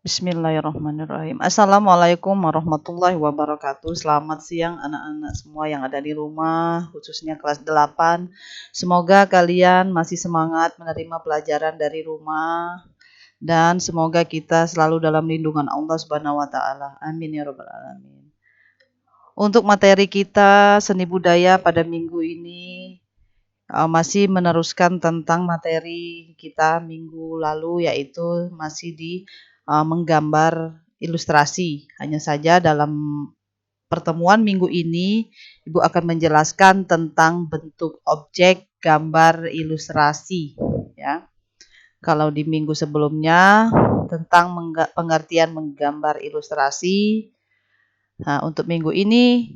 Bismillahirrahmanirrahim. Assalamualaikum warahmatullahi wabarakatuh. Selamat siang anak-anak semua yang ada di rumah, khususnya kelas 8. Semoga kalian masih semangat menerima pelajaran dari rumah dan semoga kita selalu dalam lindungan Allah Subhanahu wa taala. Amin ya rabbal alamin. Untuk materi kita seni budaya pada minggu ini masih meneruskan tentang materi kita minggu lalu, yaitu masih di menggambar ilustrasi. Hanya saja dalam pertemuan minggu ini Ibu akan menjelaskan tentang bentuk objek gambar ilustrasi, ya. Kalau di minggu sebelumnya tentang pengertian menggambar ilustrasi. Nah, untuk minggu ini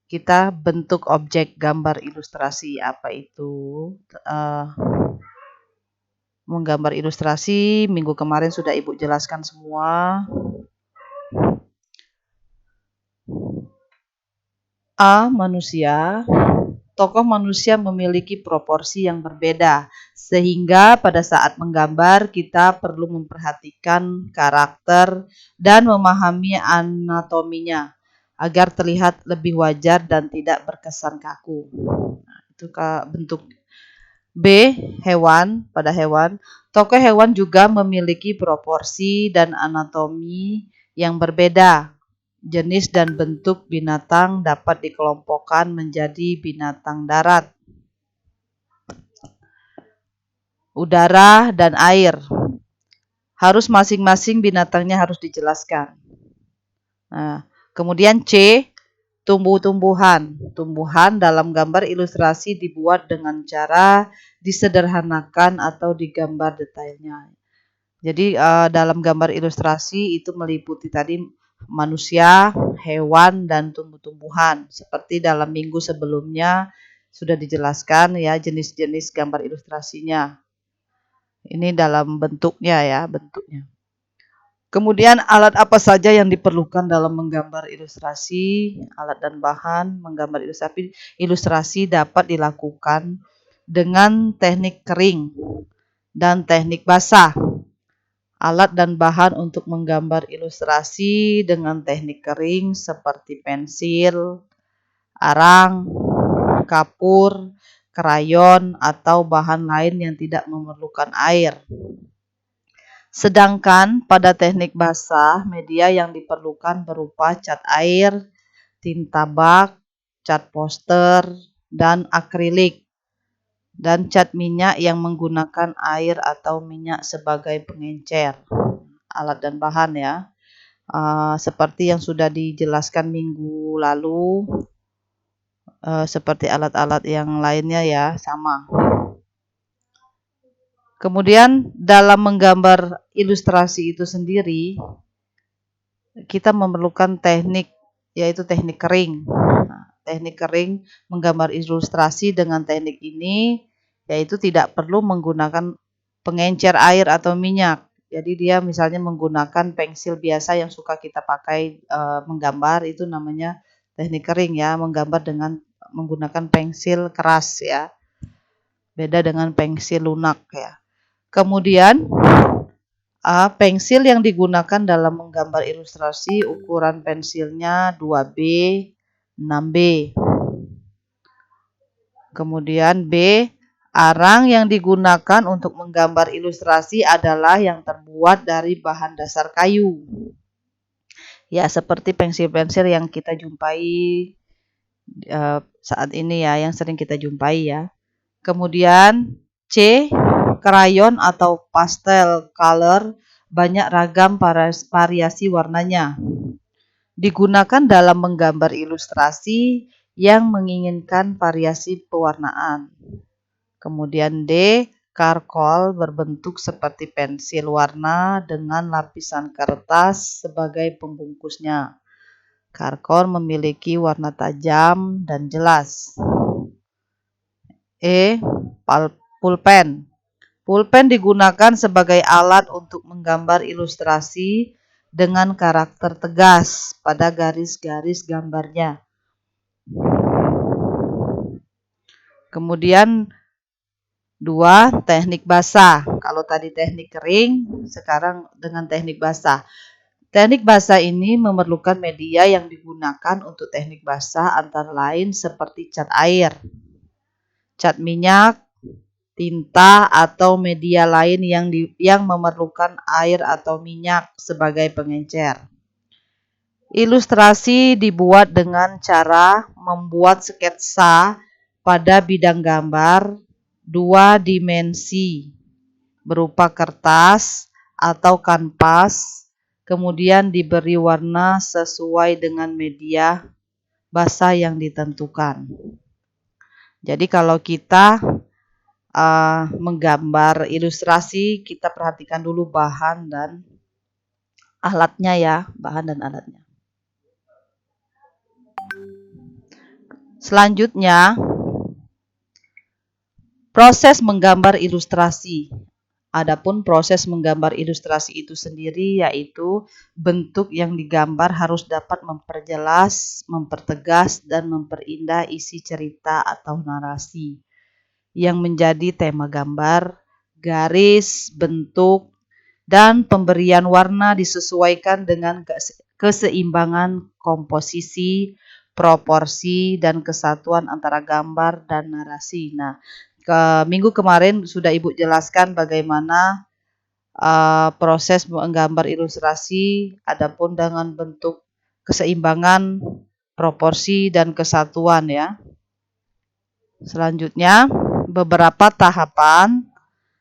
kita bentuk objek gambar ilustrasi. Apa itu menggambar ilustrasi? Minggu kemarin sudah Ibu jelaskan semua. Manusia. Tokoh manusia memiliki proporsi yang berbeda, sehingga pada saat menggambar kita perlu memperhatikan karakter dan memahami anatominya agar terlihat lebih wajar dan tidak berkesan kaku. Nah, itu bentuk. B. Hewan. Pada hewan, tokoh hewan juga memiliki proporsi dan anatomi yang berbeda. Jenis dan bentuk binatang dapat dikelompokkan menjadi binatang darat, udara, dan air. Harus masing-masing binatangnya harus dijelaskan. Nah, kemudian C. Tumbuh-tumbuhan. Tumbuhan dalam gambar ilustrasi dibuat dengan cara disederhanakan atau digambar detailnya. Jadi dalam gambar ilustrasi itu meliputi tadi manusia, hewan, dan tumbuh-tumbuhan. Seperti dalam minggu sebelumnya sudah dijelaskan ya jenis-jenis gambar ilustrasinya. Ini dalam bentuknya ya, bentuknya. Kemudian alat apa saja yang diperlukan dalam menggambar ilustrasi? Alat dan bahan menggambar ilustrasi dapat dilakukan dengan teknik kering dan teknik basah. Alat dan bahan untuk menggambar ilustrasi dengan teknik kering seperti pensil, arang, kapur, krayon, atau bahan lain yang tidak memerlukan air. Sedangkan pada teknik basah, media yang diperlukan berupa cat air, tinta bak, cat poster, dan akrilik, dan cat minyak yang menggunakan air atau minyak sebagai pengencer. Alat dan bahan ya, seperti yang sudah dijelaskan minggu lalu, seperti alat-alat yang lainnya ya, sama. Kemudian dalam menggambar ilustrasi itu sendiri, kita memerlukan teknik, yaitu teknik kering. Nah, teknik kering menggambar ilustrasi dengan teknik ini, yaitu tidak perlu menggunakan pengencer air atau minyak. Jadi dia misalnya menggunakan pensil biasa yang suka kita pakai menggambar, itu namanya teknik kering ya, menggambar dengan menggunakan pensil keras ya. Beda dengan pensil lunak ya. Kemudian pensil yang digunakan dalam menggambar ilustrasi, ukuran pensilnya 2B, 6B. Kemudian B, arang yang digunakan untuk menggambar ilustrasi adalah yang terbuat dari bahan dasar kayu. Ya, seperti pensil-pensil yang kita jumpai saat ini ya, yang sering kita jumpai ya. Kemudian C, krayon atau pastel color, banyak ragam variasi warnanya. Digunakan dalam menggambar ilustrasi yang menginginkan variasi pewarnaan. Kemudian D, karkol berbentuk seperti pensil warna dengan lapisan kertas sebagai pembungkusnya. Karkol memiliki warna tajam dan jelas. E, pulpen. Pulpen digunakan sebagai alat untuk menggambar ilustrasi dengan karakter tegas pada garis-garis gambarnya. Kemudian 2, teknik basah. Kalau tadi teknik kering, sekarang dengan teknik basah. Teknik basah ini memerlukan media yang digunakan untuk teknik basah antara lain seperti cat air, cat minyak, tinta, atau media lain yang memerlukan air atau minyak sebagai pengencer. Ilustrasi dibuat dengan cara membuat sketsa pada bidang gambar 2 dimensi berupa kertas atau kanvas, kemudian diberi warna sesuai dengan media basah yang ditentukan. Jadi kalau kita menggambar ilustrasi, kita perhatikan dulu bahan dan alatnya ya, bahan dan alatnya. Selanjutnya, proses menggambar ilustrasi. Adapun proses menggambar ilustrasi itu sendiri yaitu bentuk yang digambar harus dapat memperjelas, mempertegas, dan memperindah isi cerita atau narasi yang menjadi tema gambar. Garis, bentuk, dan pemberian warna disesuaikan dengan keseimbangan komposisi, proporsi, dan kesatuan antara gambar dan narasi. Nah, minggu kemarin sudah Ibu jelaskan bagaimana proses menggambar ilustrasi, adapun dengan bentuk keseimbangan, proporsi, dan kesatuan ya. Selanjutnya, beberapa tahapan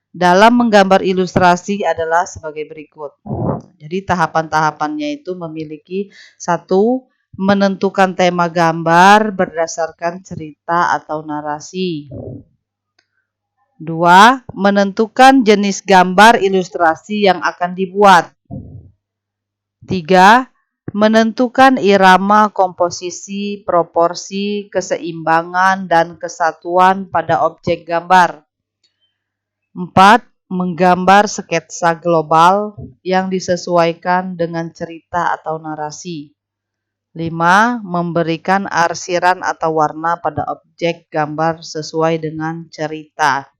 dalam menggambar ilustrasi adalah sebagai berikut. Jadi tahapan-tahapannya itu memiliki 1. Menentukan tema gambar berdasarkan cerita atau narasi. 2. Menentukan jenis gambar ilustrasi yang akan dibuat. 3. Menentukan irama, komposisi, proporsi, keseimbangan, dan kesatuan pada objek gambar. 4. Menggambar sketsa global yang disesuaikan dengan cerita atau narasi. 5. Memberikan arsiran atau warna pada objek gambar sesuai dengan cerita.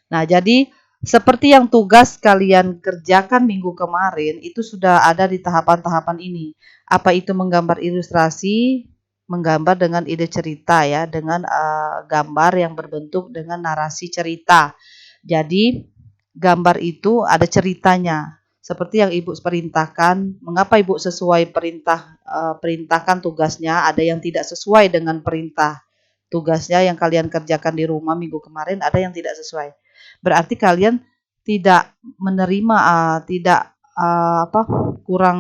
Nah, jadi seperti yang tugas kalian kerjakan minggu kemarin, itu sudah ada di tahapan-tahapan ini. Apa itu menggambar ilustrasi? Menggambar dengan ide cerita ya, dengan gambar yang berbentuk dengan narasi cerita. Jadi, gambar itu ada ceritanya. Seperti yang Ibu perintahkan, mengapa Ibu sesuai perintahkan tugasnya, ada yang tidak sesuai dengan perintah tugasnya yang kalian kerjakan di rumah minggu kemarin, ada yang tidak sesuai. Berarti kalian tidak menerima, kurang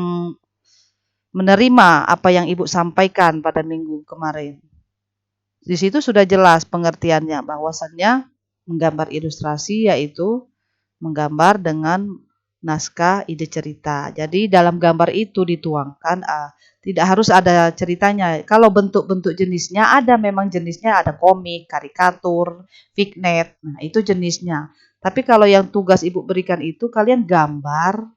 menerima apa yang Ibu sampaikan pada minggu kemarin. Di situ sudah jelas pengertiannya, bahwasannya menggambar ilustrasi yaitu menggambar dengan naskah ide cerita. Jadi dalam gambar itu dituangkan, tidak harus ada ceritanya. Kalau bentuk-bentuk jenisnya ada, memang jenisnya ada komik, karikatur, vignette. Nah, itu jenisnya. Tapi kalau yang tugas Ibu berikan itu kalian gambar,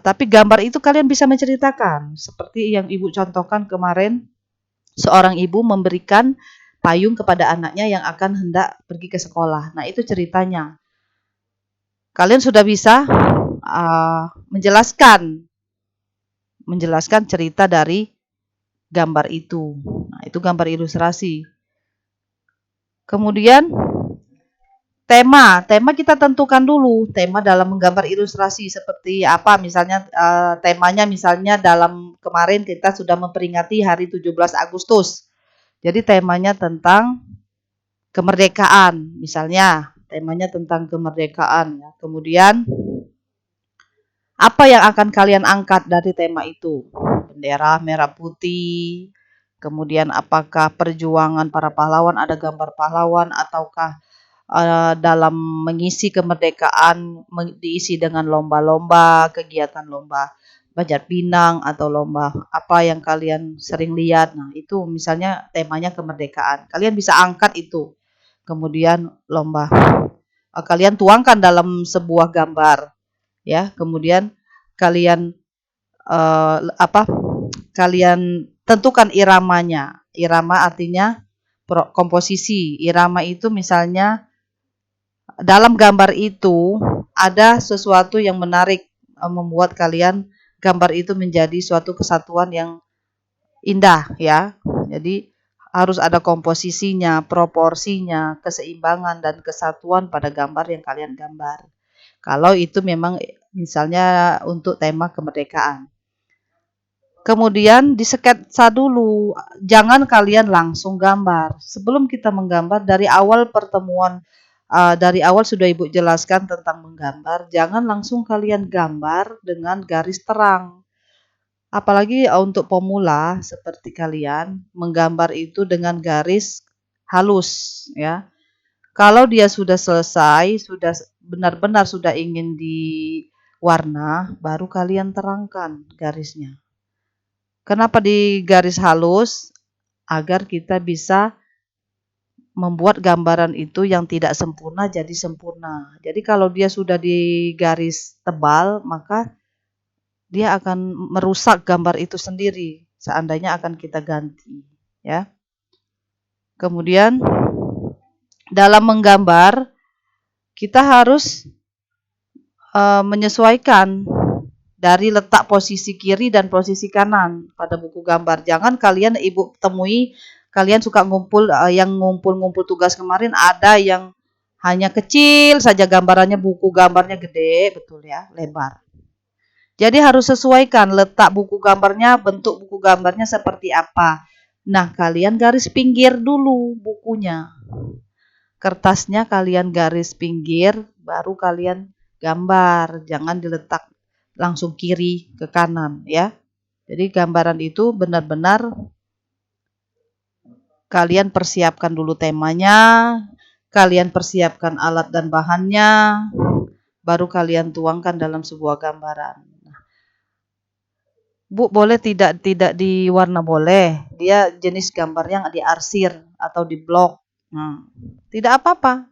tapi gambar itu kalian bisa menceritakan. Seperti yang Ibu contohkan kemarin, seorang ibu memberikan payung kepada anaknya yang akan hendak pergi ke sekolah. Nah, itu ceritanya. Kalian sudah bisa menjelaskan cerita dari gambar itu. Nah, itu gambar ilustrasi. Kemudian tema kita tentukan dulu. Tema dalam menggambar ilustrasi seperti apa? Misalnya temanya misalnya dalam kemarin kita sudah memperingati hari 17 Agustus. Jadi temanya tentang kemerdekaan, misalnya temanya tentang kemerdekaan. Kemudian apa yang akan kalian angkat dari tema itu? Bendera merah putih. Kemudian apakah perjuangan para pahlawan, ada gambar pahlawan, ataukah dalam mengisi kemerdekaan diisi dengan lomba-lomba, kegiatan lomba Panjat Pinang atau lomba apa yang kalian sering lihat. Nah, itu misalnya temanya kemerdekaan. Kalian bisa angkat itu. Kemudian lomba. Kalian tuangkan dalam sebuah gambar. Ya, kemudian kalian kalian tentukan iramanya. Irama artinya komposisi. Irama itu misalnya dalam gambar itu ada sesuatu yang menarik, membuat kalian gambar itu menjadi suatu kesatuan yang indah ya. Jadi harus ada komposisinya, proporsinya, keseimbangan dan kesatuan pada gambar yang kalian gambar. Kalau itu memang misalnya untuk tema kemerdekaan. Kemudian disketsa dulu, jangan kalian langsung gambar. Sebelum kita menggambar, dari awal pertemuan, dari awal sudah Ibu jelaskan tentang menggambar, jangan langsung kalian gambar dengan garis terang. Apalagi untuk pemula seperti kalian, menggambar itu dengan garis halus ya. Kalau dia sudah selesai, sudah benar-benar sudah ingin diwarna, baru kalian terangkan garisnya. Kenapa di garis halus? Agar kita bisa membuat gambaran itu yang tidak sempurna jadi sempurna. Jadi kalau dia sudah di garis tebal, maka dia akan merusak gambar itu sendiri. Seandainya akan kita ganti, ya. Kemudian dalam menggambar kita harus menyesuaikan dari letak posisi kiri dan posisi kanan pada buku gambar. Jangan kalian Ibu temui, kalian suka ngumpul, yang ngumpul-ngumpul tugas kemarin ada yang hanya kecil saja gambarannya, buku gambarnya gede, betul ya, lebar. Jadi harus sesuaikan letak buku gambarnya, bentuk buku gambarnya seperti apa. Nah, kalian garis pinggir dulu bukunya. Kertasnya kalian garis pinggir, baru kalian gambar. Jangan diletak langsung kiri ke kanan ya. Jadi gambaran itu benar-benar kalian persiapkan dulu temanya, kalian persiapkan alat dan bahannya, baru kalian tuangkan dalam sebuah gambaran. Bu, boleh tidak diwarna? Boleh. Dia jenis gambarnya diarsir atau di blok. Nah, tidak apa-apa.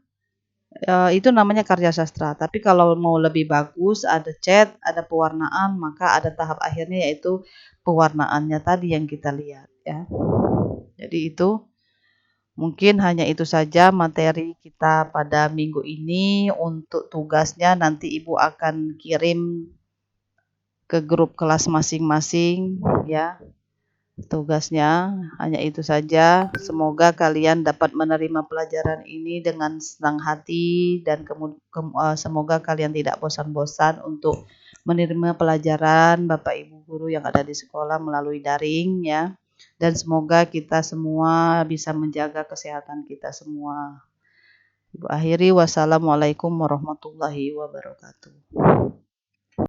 Itu namanya karya sastra. Tapi kalau mau lebih bagus, ada cat, ada pewarnaan, maka ada tahap akhirnya yaitu pewarnaannya tadi yang kita lihat ya. Jadi itu mungkin hanya itu saja materi kita pada minggu ini. Untuk tugasnya nanti Ibu akan kirim ke grup kelas masing-masing ya. Tugasnya hanya itu saja. Semoga kalian dapat menerima pelajaran ini dengan senang hati dan semoga kalian tidak bosan-bosan untuk menerima pelajaran Bapak Ibu guru yang ada di sekolah melalui daring ya. Dan semoga kita semua bisa menjaga kesehatan kita semua. Ibu akhiri, wassalamualaikum warahmatullahi wabarakatuh.